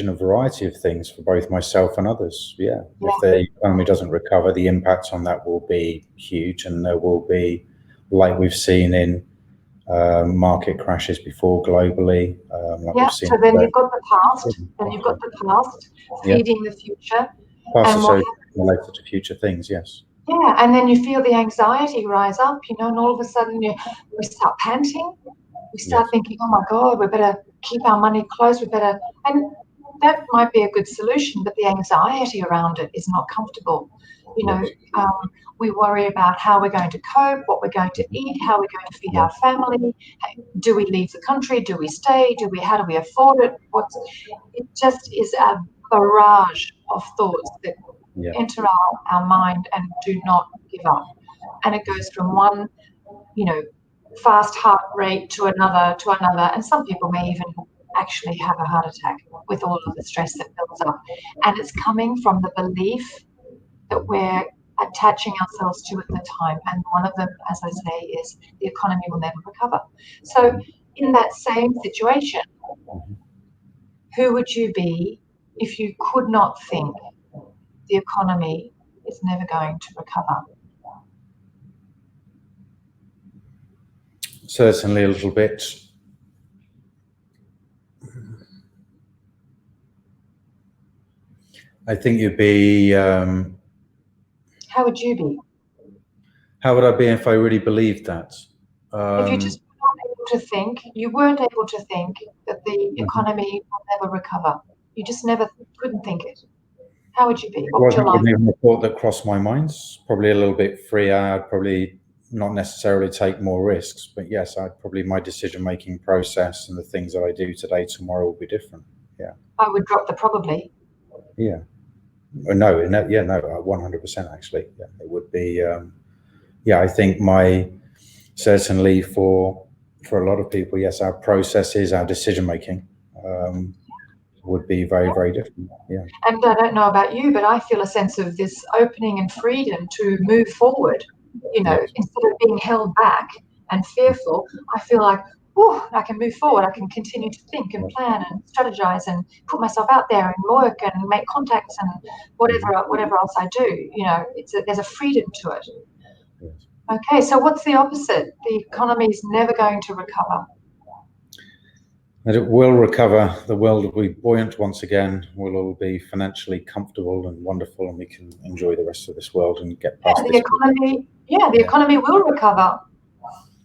Speaker 1: a variety of things for both myself and others. Yeah. If the economy doesn't recover, the impacts on that will be huge, and there will be, like we've seen in market crashes before globally.
Speaker 2: So then you've got the past, feeding the future.
Speaker 1: Past is related to future things, yes.
Speaker 2: Yeah, and then you feel the anxiety rise up, and all of a sudden we start panting. We start thinking, oh my God, we better keep our money close. And that might be a good solution, but the anxiety around it is not comfortable. We worry about how we're going to cope, what we're going to eat, how we're going to feed our family. Do we leave the country? Do we stay? How do we afford it? It just is a barrage of thoughts that enter our mind and do not give up. And it goes from one, fast heart rate to another, and some people may even actually have a heart attack with all of the stress that builds up. And it's coming from the belief that we're attaching ourselves to at the time. And one of them, as I say, is the economy will never recover. So in that same situation, who would you be if you could not think the economy is never going to recover?
Speaker 1: Certainly a little bit. I think you'd be...
Speaker 2: how would you be?
Speaker 1: How would I be if I really believed that?
Speaker 2: If you just weren't able to think that the economy will never recover. You just couldn't think it. How would you be? What would your life be?
Speaker 1: It wasn't even a thought that crossed my mind. Probably a little bit freer. I'd probably not necessarily take more risks, but yes, my decision-making process and the things that I do today, tomorrow will be different. Yeah.
Speaker 2: I would drop the probably.
Speaker 1: Yeah. No, 100% actually. Yeah, it would be. I think certainly for a lot of people, yes, our processes, our decision-making would be very, very different. Yeah.
Speaker 2: And I don't know about you, but I feel a sense of this opening and freedom to move forward. Instead of being held back and fearful, I feel like, I can move forward. I can continue to think and plan and strategize and put myself out there and work and make contacts and whatever else I do. There's a freedom to it.
Speaker 1: Yes.
Speaker 2: Okay, so what's the opposite? The economy is never going to recover.
Speaker 1: And it will recover. The world will be buoyant once again. We'll all be financially comfortable and wonderful, and we can enjoy the rest of this world and get past
Speaker 2: the economy. The economy will recover,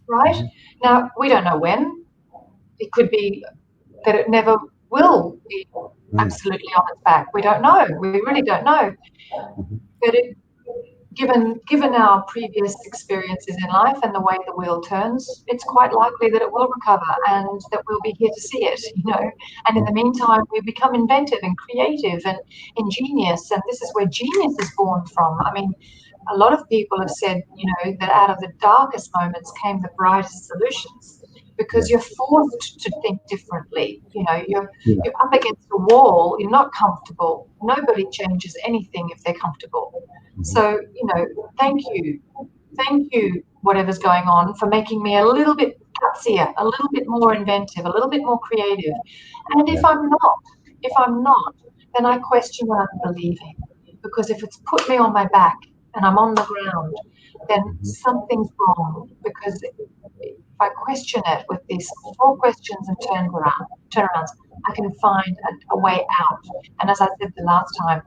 Speaker 2: right? Now, we don't know when. It could be that it never will be absolutely on its back. We don't know. We really don't know. But given our previous experiences in life and the way the wheel turns, it's quite likely that it will recover and that we'll be here to see it, And in the meantime, we become inventive and creative and ingenious, and this is where genius is born from. I mean, a lot of people have said, that out of the darkest moments came the brightest solutions, because you're forced to think differently. You're up against a wall. You're not comfortable. Nobody changes anything if they're comfortable. So, thank you, whatever's going on, for making me a little bit gutsier, a little bit more inventive, a little bit more creative. And if I'm not, then I question what I'm believing. Because if it's put me on my back and I'm on the ground, then something's wrong. Because if I question it with these 4 questions and turnarounds, I can find a way out. And as I said the last time,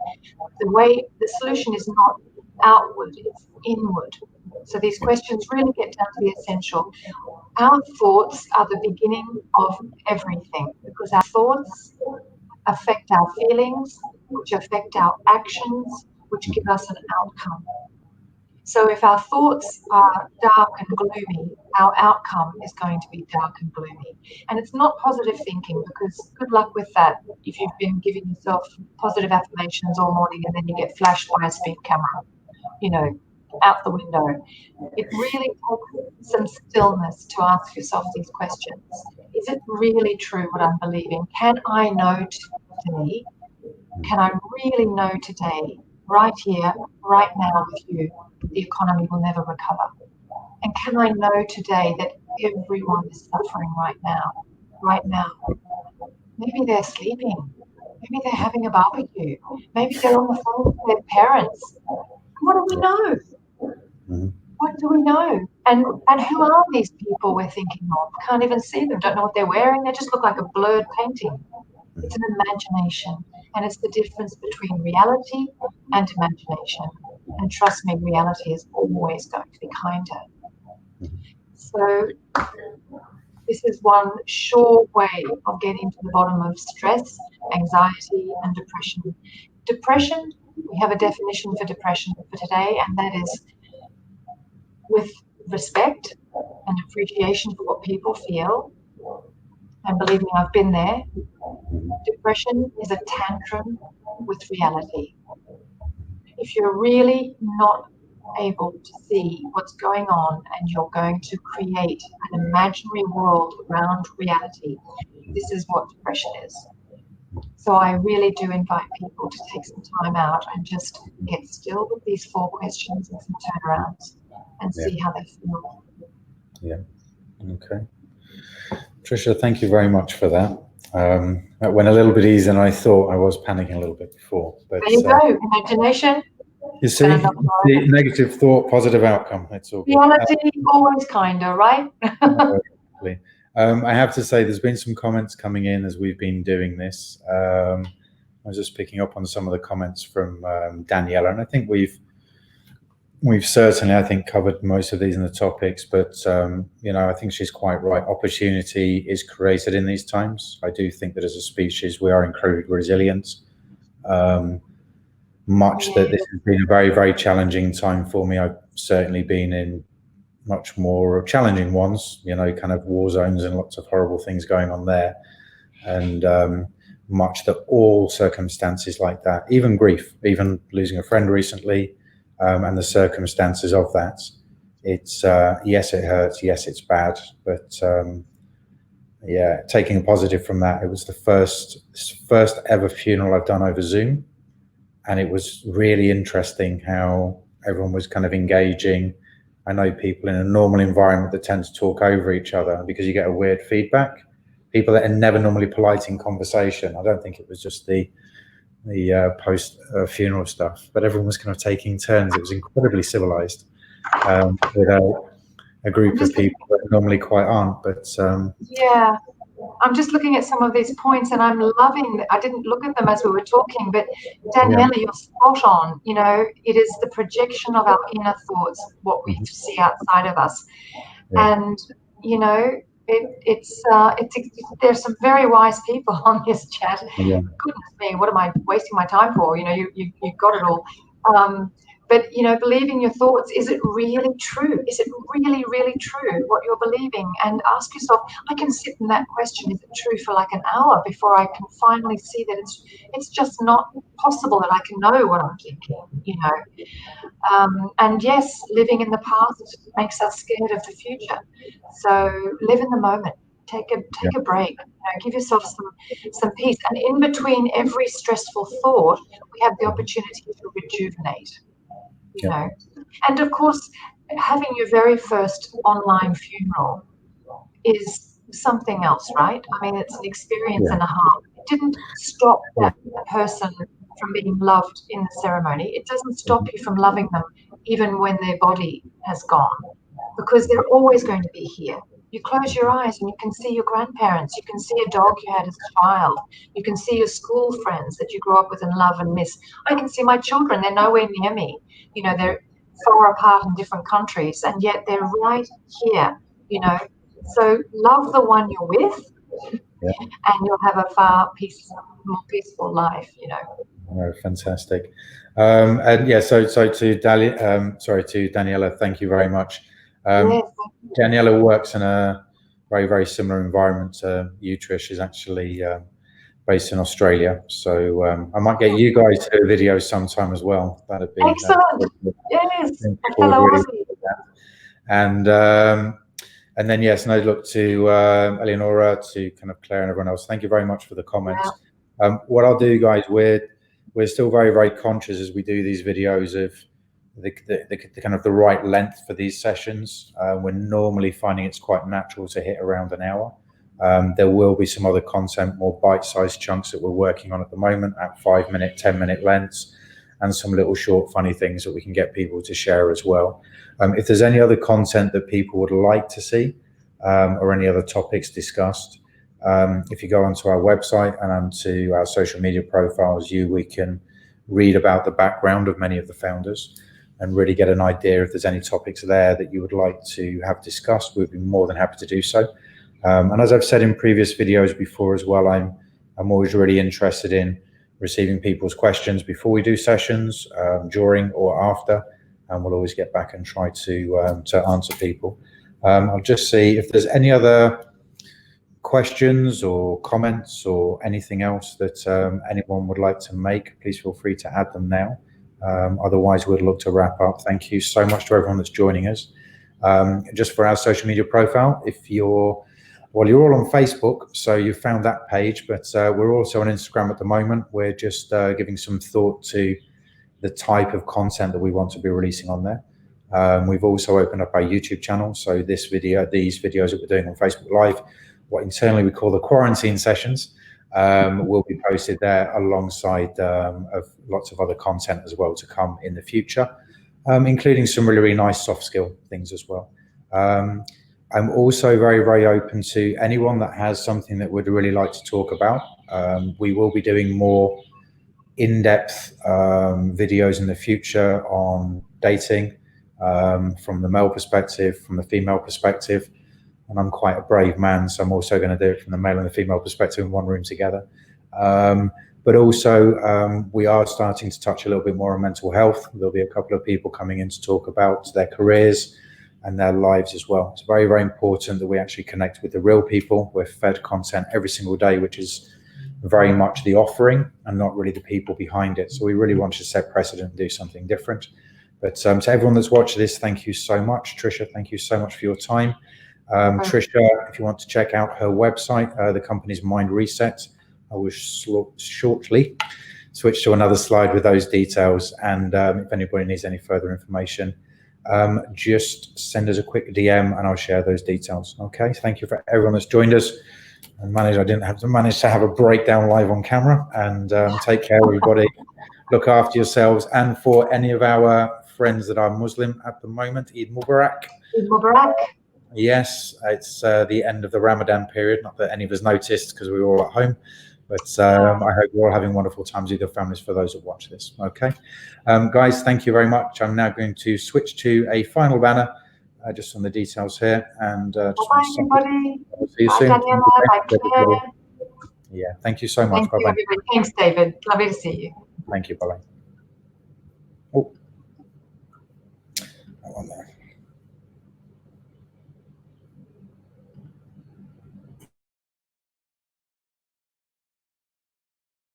Speaker 2: the solution is not outward, it's inward. So these questions really get down to the essential. Our thoughts are the beginning of everything, because our thoughts affect our feelings, which affect our actions, which give us an outcome. So if our thoughts are dark and gloomy, our outcome is going to be dark and gloomy. And it's not positive thinking, because good luck with that if you've been giving yourself positive affirmations all morning and then you get flashed by a speed camera, out the window. It really takes some stillness to ask yourself these questions. Is it really true what I'm believing? Can I know today? Can I really know today, right here, right now with you, the economy will never recover? And can I know today that everyone is suffering right now? Right now. Maybe they're sleeping. Maybe they're having a barbecue. Maybe they're on the phone with their parents. What do we know? What do we know? And who are these people we're thinking of? Can't even see them, don't know what they're wearing. They just look like a blurred painting. It's an imagination, and it's the difference between reality and imagination. And trust me, reality is always going to be kinder. So this is one sure way of getting to the bottom of stress, anxiety, and depression. Depression, we have a definition for depression for today, and that is with respect and appreciation for what people feel. And believe me, I've been there. Depression is a tantrum with reality. If you're really not able to see what's going on and you're going to create an imaginary world around reality, this is what depression is. So I really do invite people to take some time out and just get still with these 4 questions and some turnarounds and see how they feel.
Speaker 1: Yeah. Okay. Tricia, thank you very much for that. That went a little bit easier than I thought. I was panicking a little bit before. But,
Speaker 2: there you go. Imagination.
Speaker 1: You see, the negative thought, positive outcome. It's all good.
Speaker 2: Reality, always kinder, right?
Speaker 1: I have to say, there's been some comments coming in as we've been doing this. I was just picking up on some of the comments from Daniela, and I think we've certainly, I think, covered most of these in the topics, but I think she's quite right. Opportunity is created in these times. I do think that as a species, we are incredibly resilient. That this has been a very, very challenging time for me. I've certainly been in much more challenging ones, kind of war zones and lots of horrible things going on there. And much that all circumstances like that, even grief, even losing a friend recently, and the circumstances of that, it's yes, it hurts, yes, it's bad, but taking a positive from that, it was the first ever funeral I've done over Zoom, and it was really interesting how everyone was kind of engaging. I know people in a normal environment that tend to talk over each other because you get a weird feedback. People that are never normally polite in conversation. I don't think it was just the post funeral stuff, but everyone was kind of taking turns. It was incredibly civilized, without a group of people that normally quite aren't. But
Speaker 2: yeah, I'm just looking at some of these points, and I'm loving. I didn't look at them as we were talking, but Daniela, you're spot on. It is the projection of our inner thoughts, what we see outside of us, and it's there's some very wise people on this chat. Goodness me, what am I wasting my time for? You got it all. But, you know, believing your thoughts, is it really true? Is it really, really true what you're believing? And ask yourself, I can sit in that question, is it true, for like an hour before I can finally see that it's just not possible that I can know what I'm thinking, you know. And yes, living in the past makes us scared of the future. So live in the moment. Take a break. You know, give yourself some peace. And in between every stressful thought, we have the opportunity to rejuvenate. You know, and of course, having your very first online funeral is something else, right? I mean, it's an experience and a half. It didn't stop that person from being loved in the ceremony. It doesn't stop you from loving them even when their body has gone, because they're always going to be here. You close your eyes and you can see your grandparents. You can see a dog you had as a child. You can see your school friends that you grew up with and love and miss. I can see my children. They're nowhere near me. You know, they're far apart in different countries, and yet they're right here, you know. So love the one you're with, and you'll have a far more peaceful life, you know.
Speaker 1: Oh, fantastic. And yeah, so to to Daniela, thank you very much.
Speaker 2: Yes.
Speaker 1: Daniela works in a very, very similar environment to you, Trish. Is actually based in Australia. So I might get you guys to do a video sometime as well. That'd be
Speaker 2: excellent. Yes,
Speaker 1: hello, really. And then yes, no, look to Eleonora, to kind of Claire and everyone else. Thank you very much for the comments. Yeah. What I'll do, guys, we're still very, very conscious as we do these videos of the kind of the right length for these sessions. We're normally finding it's quite natural to hit around an hour. There will be some other content, more bite-sized chunks that we're working on at the moment at 5-minute, 10-minute lengths, and some little short funny things that we can get people to share as well. If there's any other content that people would like to see, or any other topics discussed, if you go onto our website and onto our social media profiles, we can read about the background of many of the founders and really get an idea if there's any topics there that you would like to have discussed. We'd be more than happy to do so. And as I've said in previous videos before as well, I'm always really interested in receiving people's questions before we do sessions, during or after, and we'll always get back and try to answer people. I'll just see if there's any other questions or comments or anything else that anyone would like to make. Please feel free to add them now. Otherwise, we'd look to wrap up. Thank you so much to everyone that's joining us. Just for our social media profile, if you're all on Facebook, so you found that page, but we're also on Instagram at the moment. We're just giving some thought to the type of content that we want to be releasing on there. We've also opened up our YouTube channel. So these videos that we're doing on Facebook Live, what internally we call the quarantine sessions, will be posted there alongside of lots of other content as well to come in the future, including some really, really nice soft skill things as well. I'm also very, very open to anyone that has something that would really like to talk about. We will be doing more in-depth videos in the future on dating, from the male perspective, from the female perspective. And I'm quite a brave man, so I'm also going to do it from the male and the female perspective in one room together. But also, we are starting to touch a little bit more on mental health. There'll be a couple of people coming in to talk about their careers and their lives as well. It's very, very important that we actually connect with the real people. We're fed content every single day, which is very much the offering and not really the people behind it. So we really want to set precedent and do something different. But to everyone that's watched this, thank you so much. Tricia, thank you so much for your time. Tricia, if you want to check out her website, the company's Mindreset, I will shortly switch to another slide with those details. And if anybody needs any further information, just send us a quick DM and I'll share those details. Okay, thank you for everyone that's joined us. I didn't have to manage to have a breakdown live on camera. And take care, everybody. Look after yourselves. And for any of our friends that are Muslim at the moment, Eid Mubarak.
Speaker 2: Eid Mubarak.
Speaker 1: Yes, it's the end of the Ramadan period. Not that any of us noticed because we were all at home. But I hope you're all having wonderful times with your families for those that watch this. Okay. Guys, thank you very much. I'm now going to switch to a final banner just on the details here. And
Speaker 2: bye, everybody.
Speaker 1: See you soon.
Speaker 2: Daniela. Bye, Claire.
Speaker 1: Yeah, thank you so much.
Speaker 2: Thank you, everybody. Thanks, David. Lovely to see you.
Speaker 1: Thank you. Bye-bye. Oh.